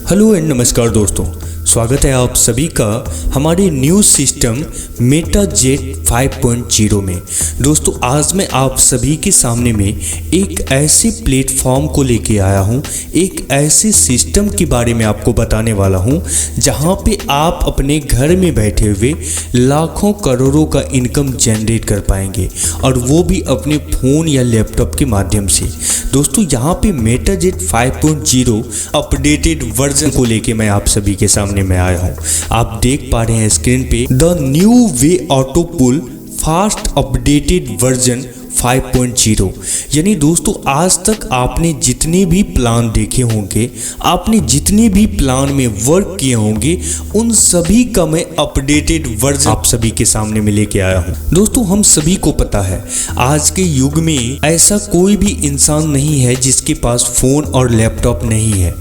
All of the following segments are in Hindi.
हेलो एंड नमस्कार दोस्तों, स्वागत है आप सभी का हमारे न्यू सिस्टम मेटाजेट 5.0 में। दोस्तों आज मैं आप सभी के सामने में एक ऐसे प्लेटफॉर्म को लेके आया हूं, एक ऐसे सिस्टम के बारे में आपको बताने वाला हूं जहां पे आप अपने घर में बैठे हुए लाखों करोड़ों का इनकम जनरेट कर पाएंगे, और वो भी अपने फ़ोन या लैपटॉप के माध्यम से। दोस्तों यहाँ पे मेटाजेट 5.0 अपडेटेड वर्जन को लेके मैं आप सभी के सामने में आया हूँ। आप देख पा रहे हैं स्क्रीन पे the new way auto pull fast updated version 5.0। यानी दोस्तों आज तक आपने जितने भी प्लान देखे होंगे, आपने जितने भी प्लान में वर्क किए होंगे, उन सभी का मैं अपडेटेड वर्जन आप सभी के सामने में लेके आया हूं। दोस्तों हम सभी को पता है आज के युग में ऐसा कोई भी इंसान नहीं है जिसके पास फ़ोन और लैपटॉप नहीं है।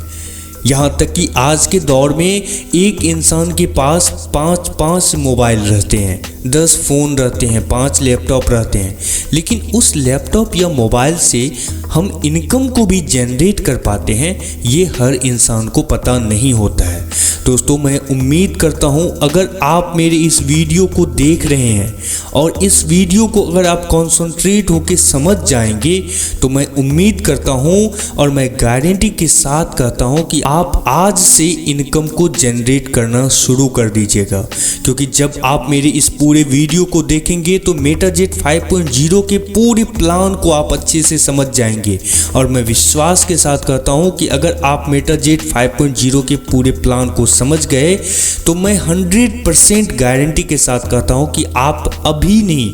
यहाँ तक कि आज के दौर में एक इंसान के पास 5 मोबाइल रहते हैं, 10 फ़ोन रहते हैं, 5 लैपटॉप रहते हैं। लेकिन उस लैपटॉप या मोबाइल से हम इनकम को भी जनरेट कर पाते हैं, ये हर इंसान को पता नहीं होता है। दोस्तों मैं उम्मीद करता हूँ अगर आप मेरे इस वीडियो को देख रहे हैं और इस वीडियो को अगर आप कॉन्संट्रेट होकर समझ जाएंगे तो मैं उम्मीद करता हूँ और मैं गारंटी के साथ कहता हूँ कि आप आज से इनकम को जनरेट करना शुरू कर दीजिएगा। क्योंकि जब आप मेरे इस पूरे वीडियो को देखेंगे तो मेटाजेट 5.0 के पूरे प्लान को आप अच्छे से समझ जाएंगे, और मैं विश्वास के साथ कहता हूँ कि अगर आप मेटाजेट 5.0 के पूरे प्लान को समझ गए तो मैं 100% गारंटी के साथ कहता हूँ कि आप अभी नहीं,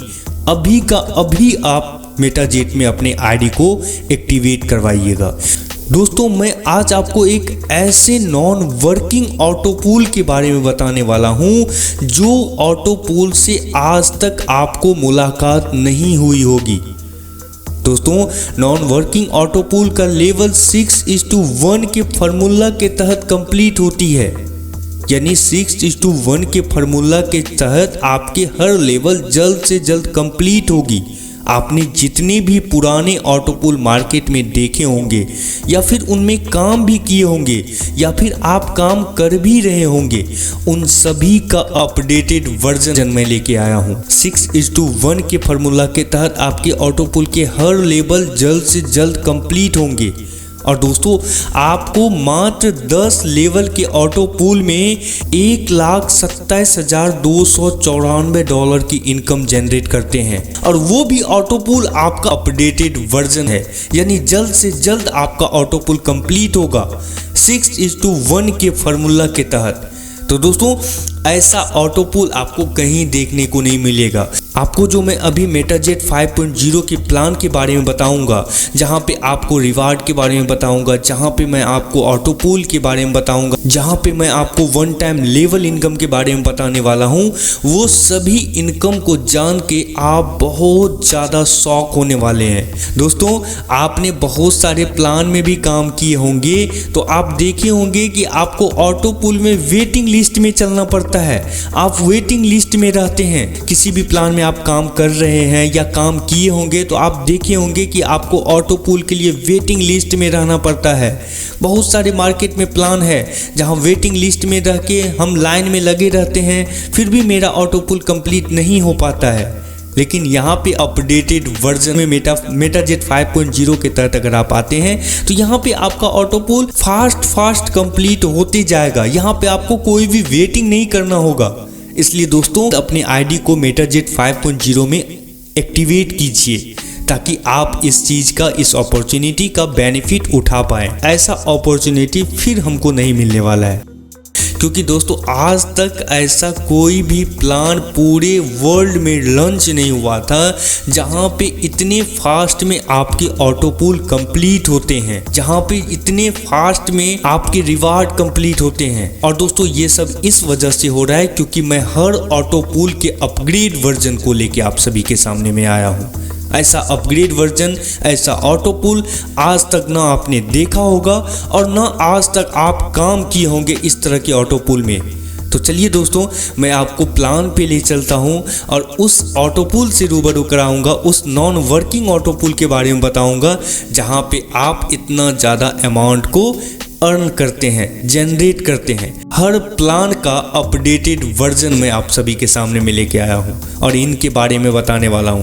अभी का अभी आप मेटाजेट में अपने आईडी को एक्टिवेट करवाइएगा। दोस्तों मैं आज आपको एक ऐसे नॉन वर्किंग ऑटो पूल के बारे में बताने वाला हूं जो ऑटो पूल से आज तक आपको मुलाकात नहीं हुई होगी। दोस्तों नॉन वर्किंग ऑटो पूल का लेवल 6:1 के फार्मूला के तहत कंप्लीट होती है। यानी 6:1 के फार्मूला के तहत आपके हर लेवल जल्द से जल्द कंप्लीट होगी। आपने जितने भी पुराने ऑटो पूल मार्केट में देखे होंगे या फिर उनमें काम भी किए होंगे या फिर आप काम कर भी रहे होंगे, उन सभी का अपडेटेड वर्जन मैं लेके आया हूँ। 6:1 के फार्मूला के तहत आपके ऑटो पूल के हर लेवल जल्द से जल्द कंप्लीट होंगे। और दोस्तों आपको मात्र 10 लेवल के ऑटो पूल में $1,27,294 की इनकम जनरेट करते हैं, और वो भी ऑटो पूल आपका अपडेटेड वर्जन है। यानी जल्द से जल्द आपका ऑटो पूल कंप्लीट होगा 6:1 के फार्मूला के तहत। तो दोस्तों ऐसा ऑटो पूल आपको कहीं देखने को नहीं मिलेगा। आपको जो मैं अभी मेटाजेट 5.0 के प्लान के बारे में बताऊंगा, जहां पे आपको रिवार्ड के बारे में बताऊंगा, जहां पे मैं आपको ऑटो पूल के बारे में बताऊंगा, जहां पे मैं आपको वन टाइम लेवल इनकम के बारे में बताने वाला हूं, वो सभी इनकम को जान के आप बहुत ज़्यादा शॉक होने वाले हैं। दोस्तों आपने बहुत सारे प्लान में भी काम किए होंगे तो आप देखे होंगे कि आपको ऑटो पूल में वेटिंग लिस्ट में चलना पड़ता है। आप वेटिंग लिस्ट में रहते हैं। किसी भी प्लान में आप काम कर रहे हैं या काम किए होंगे तो आप देखे होंगे कि आपको ऑटो पूल के लिए वेटिंग लिस्ट में रहना पड़ता है। बहुत सारे मार्केट में प्लान है जहां वेटिंग लिस्ट में रह के हम लाइन में लगे रहते हैं, फिर भी मेरा ऑटो पूल कंप्लीट नहीं हो पाता है। लेकिन यहाँ पे अपडेटेड वर्जन में मेटाजेट 5.0 के तहत अगर आप आते हैं तो यहाँ पे आपका ऑटो पूल फास्ट कंप्लीट होते जाएगा। यहाँ पे आपको कोई भी वेटिंग नहीं करना होगा। इसलिए दोस्तों अपने आईडी को मेटाजेट 5.0 में एक्टिवेट कीजिए ताकि आप इस चीज़ का, इस अपॉर्चुनिटी का बेनिफिट उठा पाएँ। ऐसा अपॉर्चुनिटी फिर हमको नहीं मिलने वाला है, क्योंकि दोस्तों आज तक ऐसा कोई भी प्लान पूरे वर्ल्ड में लॉन्च नहीं हुआ था जहां पे इतने फास्ट में आपके ऑटो पूल कंप्लीट होते हैं, जहां पे इतने फास्ट में आपके रिवार्ड कंप्लीट होते हैं। और दोस्तों ये सब इस वजह से हो रहा है क्योंकि मैं हर ऑटो पूल के अपग्रेड वर्जन को लेके आप सभी के सामने में आया हूँ। ऐसा अपग्रेड वर्जन, ऐसा ऑटो पूल आज तक ना आपने देखा होगा और ना आज तक आप काम किए होंगे इस तरह के ऑटो पूल में। तो चलिए दोस्तों मैं आपको प्लान पे ले चलता हूं और उस ऑटो पूल से रूबरू कराऊंगा, उस नॉन वर्किंग ऑटो पूल के बारे में बताऊंगा जहां पे आप इतना ज़्यादा अमाउंट को अर्न करते हैं, जनरेट करते हैं। हर प्लान का अपडेटेड वर्जन मैं आप सभी के सामने में लेके आया हूं और इनके बारे में बताने वाला हूं।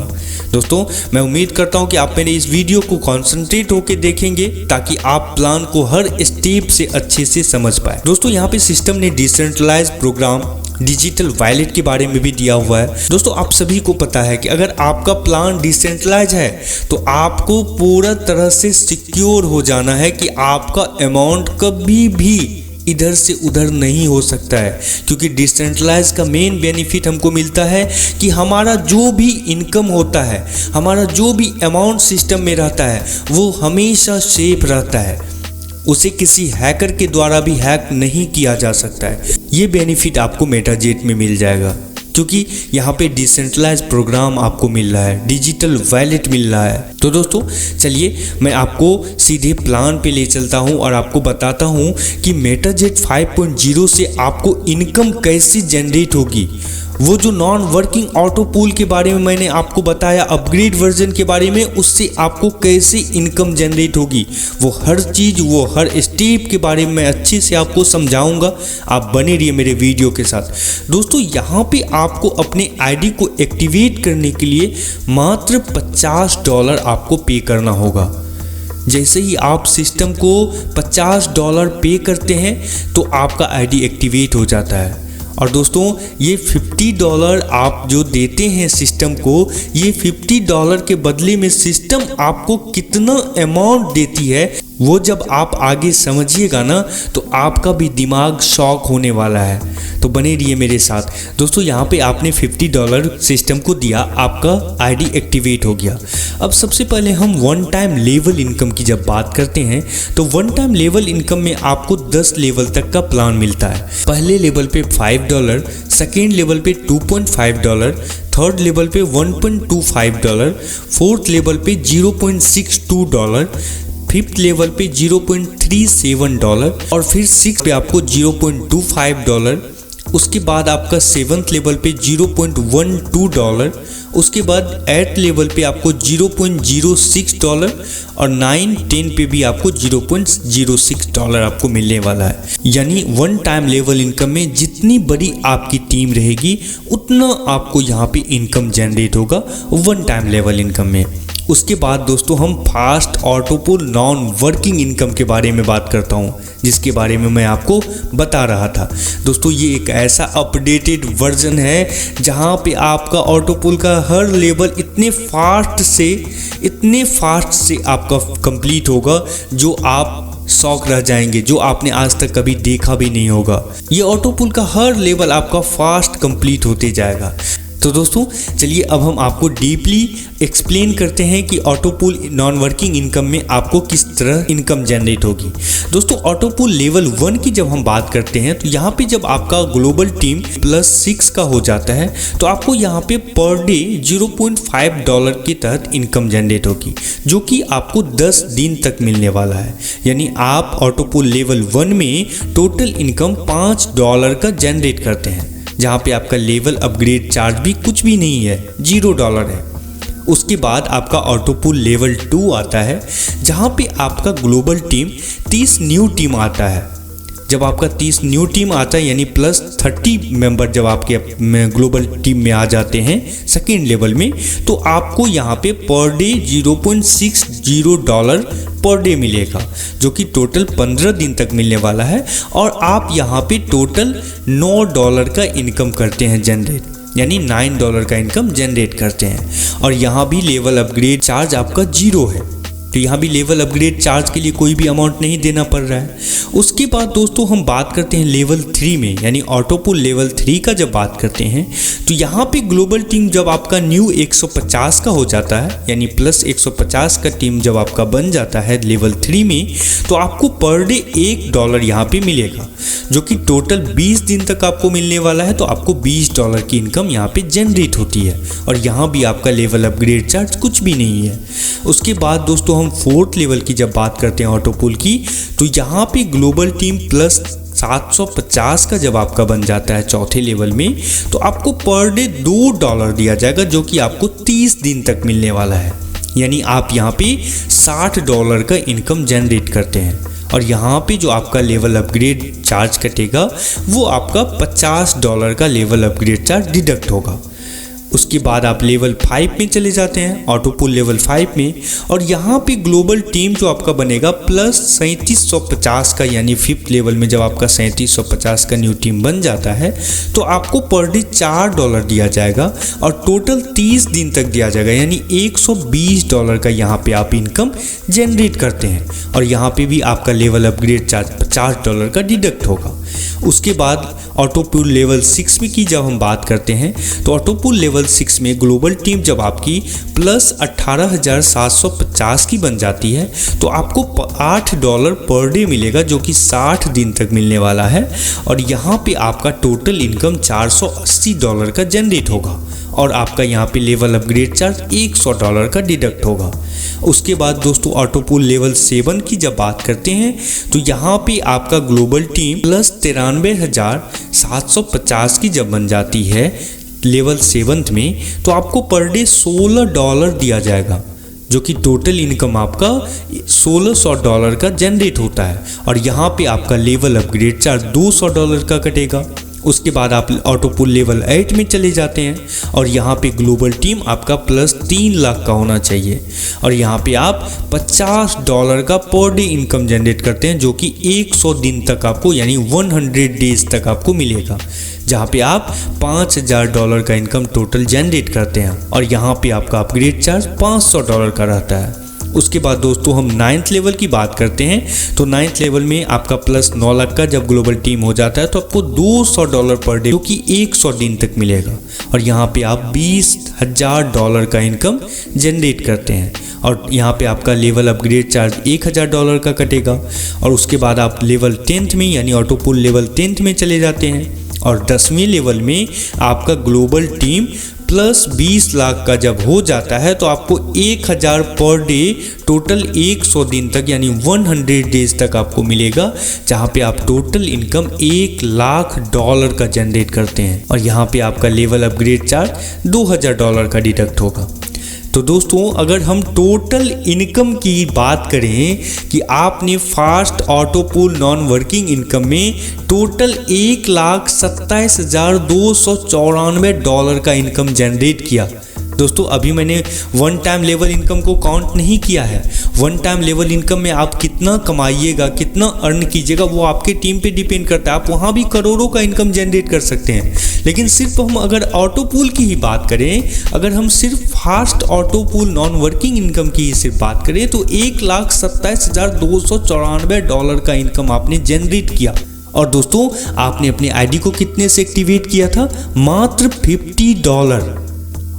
दोस्तों मैं उम्मीद करता हूं कि आप मेरे इस वीडियो को कॉन्सेंट्रेट होकर देखेंगे ताकि आप प्लान को हर स्टेप से अच्छे से समझ पाए। दोस्तों यहाँ पे सिस्टम ने डिसेंट्रलाइज प्रोग्राम डिजिटल वॉलेट के बारे में भी दिया हुआ है। दोस्तों आप सभी को पता है कि अगर आपका प्लान डिसेंट्रलाइज है तो आपको पूरा तरह से सिक्योर हो जाना है कि आपका अमाउंट कभी भी इधर से उधर नहीं हो सकता है, क्योंकि डिसेंट्रलाइज का मेन बेनिफिट हमको मिलता है कि हमारा जो भी इनकम होता है, हमारा जो भी अमाउंट सिस्टम में रहता है वो हमेशा सेफ रहता है, उसे किसी हैकर के द्वारा भी हैक नहीं किया जा सकता है। ये बेनिफिट आपको मेटाजेट में मिल जाएगा क्योंकि यहाँ पे डिसेंट्रलाइज प्रोग्राम आपको मिल रहा है, डिजिटल वॉलेट मिल रहा है। तो दोस्तों चलिए मैं आपको सीधे प्लान पे ले चलता हूँ और आपको बताता हूँ कि मेटाजेट 5.0 से आपको इनकम कैसे जनरेट होगी। वो जो नॉन वर्किंग ऑटो पूल के बारे में मैंने आपको बताया, अपग्रेड वर्जन के बारे में, उससे आपको कैसे इनकम जनरेट होगी, वो हर चीज़, वो हर स्टेप के बारे में मैं अच्छे से आपको समझाऊंगा। आप बने रहिए मेरे वीडियो के साथ। दोस्तों यहाँ पे आपको अपने आईडी को एक्टिवेट करने के लिए मात्र $50 आपको पे करना होगा। जैसे ही आप सिस्टम को $50 पे करते हैं तो आपका आईडी एक्टिवेट हो जाता है। और दोस्तों ये $50 आप जो देते हैं सिस्टम को, ये $50 के बदले में सिस्टम आपको कितना अमाउंट देती है वो जब आप आगे समझिएगा ना तो आपका भी दिमाग शॉक होने वाला है। तो बने रहिए मेरे साथ। दोस्तों यहाँ पे आपने $50 सिस्टम को दिया, आपका आईडी एक्टिवेट हो गया। अब सबसे पहले हम वन टाइम लेवल इनकम की जब बात करते हैं तो वन टाइम लेवल इनकम में आपको 10 लेवल तक का प्लान मिलता है। पहले लेवल पे $5, सेकेंड लेवल पे $2.5, थर्ड लेवल पे $1.25, फोर्थ लेवल पे $0.62, फिफ्थ लेवल पे $0.37 और फिर सिक्स पे आपको $0.25। उसके बाद आपका सेवन्थ लेवल पे $0.12, उसके बाद 8th लेवल पे आपको $0.06 और 9, 10 पे भी आपको $0.06 आपको मिलने वाला है। यानी वन टाइम लेवल इनकम में जितनी बड़ी आपकी टीम रहेगी उतना आपको यहाँ पे इनकम जनरेट होगा वन टाइम लेवल इनकम में। उसके बाद दोस्तों हम fast auto pool non working income के बारे में बात करता हूँ, जिसके बारे में मैं आपको बता रहा था। दोस्तों ये एक ऐसा अपडेटेड वर्जन है जहाँ पे आपका ऑटो पूल का हर लेवल इतने फास्ट से आपका कंप्लीट होगा जो आप शौक रह जाएंगे, जो आपने आज तक कभी देखा भी नहीं होगा। ये ऑटो पूल का हर लेवल आपका फास्ट कंप्लीट होते जाएगा। तो दोस्तों चलिए अब हम आपको डीपली एक्सप्लेन करते हैं कि auto pool non working income में आपको किस तरह इनकम जनरेट होगी। दोस्तों ऑटो पूल लेवल 1 की जब हम बात करते हैं तो यहाँ पे जब आपका ग्लोबल टीम +6 का हो जाता है तो आपको यहाँ पे पर डे $0.5 के तहत इनकम जनरेट होगी, जो कि आपको 10 दिन तक मिलने वाला है। यानी आप ऑटो पूल लेवल 1 में टोटल इनकम $5 का जनरेट करते हैं, जहाँ पे आपका लेवल अपग्रेड चार्ज भी कुछ भी नहीं है, $0 है। उसके बाद आपका ऑटो पूल लेवल 2 आता है, जहाँ पे आपका ग्लोबल टीम 30 न्यू टीम आता है। जब आपका 30 न्यू टीम आता है यानी +30 मेंबर जब आपके ग्लोबल टीम में आ जाते हैं सेकेंड लेवल में, तो आपको यहाँ पे पर डे $0.60 पर डे मिलेगा, जो कि टोटल 15 दिन तक मिलने वाला है। और आप यहाँ पे टोटल $9 का इनकम करते हैं जनरेट, यानी $9 का इनकम जनरेट करते हैं। और यहाँ भी लेवल अपग्रेड चार्ज आपका 0 है, तो यहाँ भी लेवल अपग्रेड चार्ज के लिए कोई भी अमाउंट नहीं देना पड़ रहा है। उसके बाद दोस्तों हम बात करते हैं लेवल 3 में, यानी ऑटो पूल लेवल 3 का जब बात करते हैं तो यहाँ पे ग्लोबल टीम जब आपका न्यू 150 का हो जाता है, यानी +150 का टीम जब आपका बन जाता है लेवल 3 में, तो आपको पर डे $1 यहाँ पे मिलेगा, जो कि टोटल 20 दिन तक आपको मिलने वाला है। तो आपको $20 की इनकम यहाँ पे जनरेट होती है और यहाँ भी आपका लेवल अपग्रेड चार्ज कुछ भी नहीं है। उसके बाद दोस्तों हम 4th लेवल की जब बात करते हैं ऑटो पूल की, तो यहाँ पे ग्लोबल टीम +750 का जब आपका बन जाता है चौथे लेवल में, तो आपको पर डे $2 दिया जाएगा, जो कि आपको 30 दिन तक मिलने वाला है। यानी आप यहाँ पे $60 का इनकम जनरेट करते हैं। और यहाँ पे जो आपका लेवल अपग्रेड चार्ज कटेगा वो आपका $50 का लेवल अपग्रेड चार्ज डिडक्ट होगा। उसके बाद आप लेवल 5 में चले जाते हैं, ऑटो पुल लेवल 5 में, और यहाँ पे ग्लोबल टीम जो आपका बनेगा प्लस 3750 का, यानी 5th लेवल में जब आपका 3750 का न्यू टीम बन जाता है तो आपको पर डे $4 दिया जाएगा और टोटल 30 दिन तक दिया जाएगा, यानी $120 का यहाँ पे आप इनकम जनरेट करते हैं। और यहाँ पे भी आपका लेवल अपग्रेड चार्ज $50 का डिडक्ट होगा। उसके बाद ऑटो पुल लेवल 6 में की जब हम बात करते हैं तो ऑटो पुल लेवल 6 में ग्लोबल टीम जब आपकी प्लस 18,750 की बन जाती है तो आपको $8 पर डे मिलेगा, जो कि 60 दिन तक मिलने वाला है। और यहाँ पे आपका टोटल इनकम $480 का जनरेट होगा और आपका यहाँ पे लेवल अपग्रेड चार्ज $100 का डिडक्ट होगा। उसके बाद दोस्तों ऑटो पुल लेवल 7 की जब बात करते हैं तो यहाँ पे आपका ग्लोबल टीम प्लस 93,750 की जब बन जाती है लेवल 7 में तो आपको पर डे $16 दिया जाएगा, जो कि टोटल इनकम आपका $1600 का जनरेट होता है। और यहाँ पे आपका लेवल अपग्रेड चार्ज $200 का कटेगा। उसके बाद आप ऑटो पुल लेवल 8 में चले जाते हैं और यहाँ पे ग्लोबल टीम आपका प्लस 3 लाख का होना चाहिए और यहाँ पे आप $50 का पर डे इनकम जनरेट करते हैं, जो कि 100 दिन तक आपको, यानी 100 डेज तक आपको मिलेगा, जहाँ पे आप $5000 का इनकम टोटल जनरेट करते हैं। और यहाँ पे आपका अपग्रेड चार्ज $500 का रहता है। उसके बाद दोस्तों हम 9th लेवल की बात करते हैं तो 9th लेवल में आपका प्लस 9 लाख का जब ग्लोबल टीम हो जाता है तो आपको $200 पर डे, जो कि 100 दिन तक मिलेगा। और यहाँ पे आप $20,000 का इनकम जनरेट करते हैं और यहाँ पे आपका लेवल अपग्रेड चार्ज $1000 का कटेगा। और उसके बाद आप लेवल 10th में, यानी ऑटो पुल लेवल 10th में चले जाते हैं और 10वें लेवल में आपका ग्लोबल टीम प्लस 20 लाख का जब हो जाता है तो आपको 1000 पर डे टोटल 100 दिन तक, यानी 100 डेज तक आपको मिलेगा, जहाँ पे आप टोटल इनकम $1,00,000 का जनरेट करते हैं और यहाँ पे आपका लेवल अपग्रेड चार्ज $2000 का डिडक्ट होगा। तो दोस्तों अगर हम टोटल इनकम की बात करें कि आपने फास्ट ऑटो पुल नॉन वर्किंग इनकम में टोटल $1,27,294 का इनकम जनरेट किया। दोस्तों अभी मैंने वन टाइम लेवल इनकम को काउंट नहीं किया है। वन टाइम लेवल इनकम में आप कितना कमाइएगा, कितना अर्न कीजिएगा, वो आपके टीम पे डिपेंड करता है। आप वहाँ भी करोड़ों का इनकम जनरेट कर सकते हैं, लेकिन सिर्फ हम अगर ऑटो पूल की ही बात करें, अगर हम सिर्फ fast auto pool non working income की ही सिर्फ बात करें तो $1,27,294 का इनकम आपने जनरेट किया। और दोस्तों आपने अपने आईडी को कितने से एक्टिवेट किया था? मात्र $50।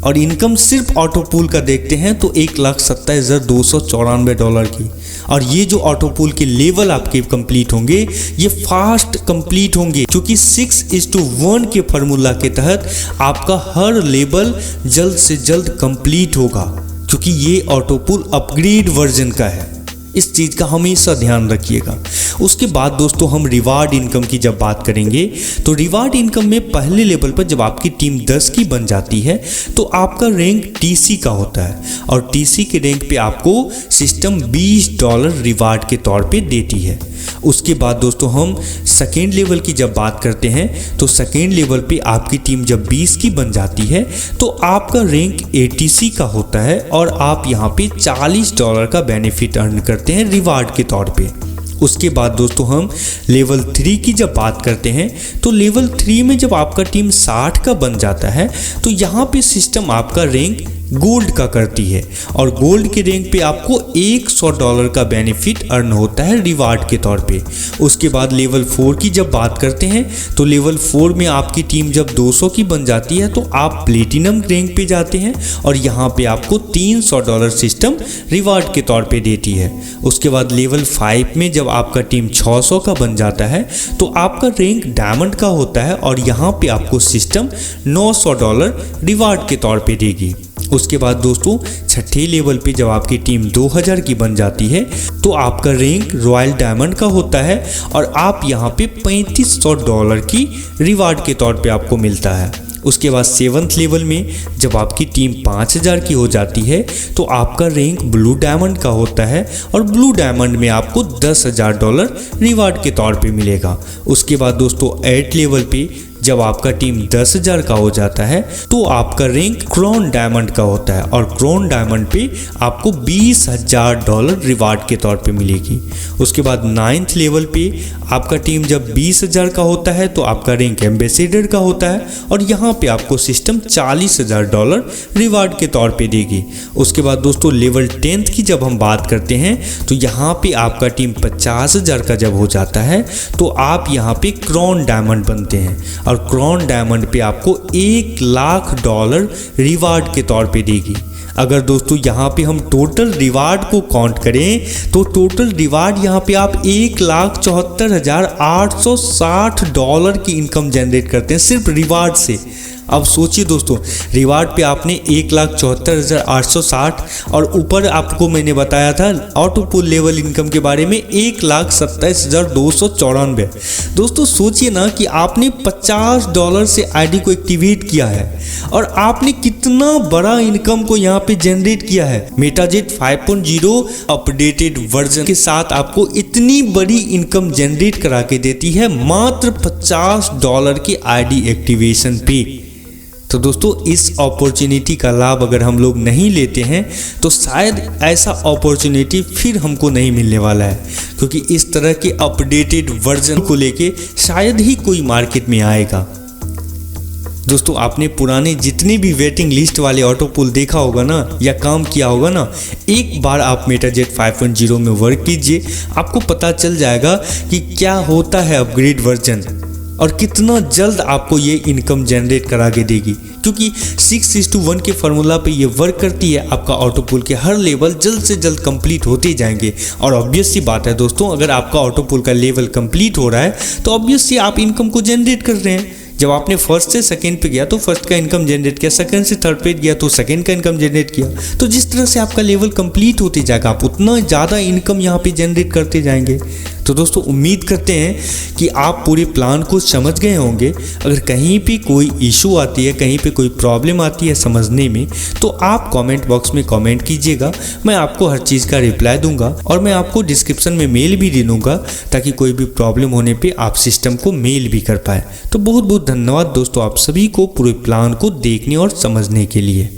और इनकम सिर्फ ऑटो पूल का देखते हैं तो $1,27,294 की। और ये जो ऑटो पूल के लेवल आपके कंप्लीट होंगे ये फास्ट कंप्लीट होंगे, क्योंकि 6:1 के फार्मूला के तहत आपका हर लेवल जल्द से जल्द कंप्लीट होगा, क्योंकि ये ऑटो पूल अपग्रेड वर्जन का है। इस चीज़ का हमेशा ध्यान रखिएगा। उसके बाद दोस्तों हम रिवार्ड इनकम की जब बात करेंगे तो रिवार्ड इनकम में पहले लेवल पर जब आपकी टीम 10 की बन जाती है तो आपका रैंक TC का होता है और TC के रैंक पे आपको सिस्टम $20 रिवार्ड के तौर पे देती है। उसके बाद दोस्तों हम सेकेंड लेवल की जब बात करते हैं तो सेकेंड लेवल पे आपकी टीम जब 20 की बन जाती है तो आपका रैंक ATC का होता है और आप यहाँ पे $40 का बेनिफिट अर्न करते हैं रिवार्ड के तौर पे। उसके बाद दोस्तों हम लेवल 3 की जब बात करते हैं तो लेवल 3 में जब आपका टीम 60 का बन जाता है तो यहाँ पे सिस्टम आपका रैंक गोल्ड का करती है और गोल्ड के रैंक पे आपको $100 का बेनिफिट अर्न होता है रिवार्ड के तौर पे। उसके बाद लेवल 4 की जब बात करते हैं तो लेवल 4 में आपकी टीम जब 200 की बन जाती है तो आप प्लेटिनम रैंक पे जाते हैं और यहाँ पे आपको $300 सिस्टम रिवार्ड के तौर पे देती है। उसके बाद लेवल 5 में जब आपका टीम 600 का बन जाता है तो आपका रैंक डायमंड का होता है और यहाँ पे आपको सिस्टम $900 रिवार्ड के तौर पे देगी। उसके बाद दोस्तों छठे लेवल पे जब आपकी टीम 2000 की बन जाती है तो आपका रैंक रॉयल डायमंड का होता है और आप यहाँ पे $3500 की रिवार्ड के तौर पे आपको मिलता है। उसके बाद 7th लेवल में जब आपकी टीम 5000 की हो जाती है तो आपका रैंक ब्लू डायमंड का होता है और ब्लू डायमंड में आपको $10,000 रिवार्ड के तौर पे मिलेगा। उसके बाद दोस्तों 8 लेवल पे जब आपका टीम 10,000 का हो जाता है तो आपका रैंक क्राउन डायमंड का होता है और क्राउन डायमंड पे आपको $20,000 रिवार्ड के तौर पे मिलेगी। उसके बाद 9th लेवल पे आपका टीम जब 20,000 का होता है तो आपका रैंक एम्बेसडर का होता है और यहाँ पे आपको सिस्टम $40,000 रिवार्ड के तौर पे देगी। उसके बाद दोस्तों लेवल 10th की जब हम बात करते हैं तो यहाँ पे आपका टीम 50,000 का जब हो जाता है तो आप यहाँ पे क्राउन डायमंड बनते हैं और क्राउन डायमंड पे आपको $1,00,000 रिवार्ड के तौर पे देगी। अगर दोस्तों यहाँ पे हम टोटल रिवार्ड को काउंट करें तो टोटल रिवार्ड यहाँ पे आप $1,74,860 की इनकम जनरेट करते हैं सिर्फ रिवार्ड से। अब सोचिए दोस्तों, रिवार्ड पे आपने 1,74,860 और ऊपर आपको मैंने बताया था ऑटो पुल लेवल इनकम के बारे में $1,27,294। दोस्तों सोचिए ना कि आपने $50 से आईडी को एक्टिवेट किया है और आपने कितना बड़ा इनकम को यहाँ पे जनरेट किया है। मेटाजेट 5.0 अपडेटेड वर्जन के साथ आपको इतनी बड़ी इनकम जनरेट करा के देती है मात्र $50 की आईडी एक्टिवेशन पे। तो दोस्तों इस अपॉर्चुनिटी का लाभ अगर हम लोग नहीं लेते हैं तो शायद ऐसा अपॉर्चुनिटी फिर हमको नहीं मिलने वाला है, क्योंकि इस तरह के अपडेटेड वर्जन को लेके शायद ही कोई मार्केट में आएगा। दोस्तों आपने पुराने जितने भी वेटिंग लिस्ट वाले ऑटो पुल देखा होगा ना या काम किया होगा ना, एक बार आप मेटाजेट 5.0 में वर्क कीजिए, आपको पता चल जाएगा कि क्या होता है अपग्रेड वर्जन और कितना जल्द आपको ये इनकम जनरेट करा के देगी, क्योंकि 6:1 के फार्मूला पे ये वर्क करती है। आपका ऑटो पुल के हर लेवल जल्द से जल्द कंप्लीट होते जाएंगे और ऑब्वियस सी बात है दोस्तों, अगर आपका ऑटो पुल का लेवल कंप्लीट हो रहा है तो ऑब्वियसली आप इनकम को जनरेट कर रहे हैं। जब आपने फर्स्ट से सेकंड पे गया तो फर्स्ट का इनकम जनरेट किया, सेकंड से थर्ड पे गया तो सेकंड का इनकम जनरेट किया। तो जिस तरह से आपका लेवल कंप्लीट होते जाएगा आप उतना ज़्यादा इनकम यहाँ पे जनरेट करते जाएंगे। तो दोस्तों उम्मीद करते हैं कि आप पूरे प्लान को समझ गए होंगे। अगर कहीं पे कोई इशू आती है, कहीं पे कोई प्रॉब्लम आती है समझने में, तो आप कमेंट बॉक्स में कमेंट कीजिएगा, मैं आपको हर चीज़ का रिप्लाई दूंगा और मैं आपको डिस्क्रिप्शन में मेल भी दे दूंगा ताकि कोई भी प्रॉब्लम होने पे आप सिस्टम को मेल भी कर पाए। तो बहुत बहुत धन्यवाद दोस्तों आप सभी को पूरे प्लान को देखने और समझने के लिए।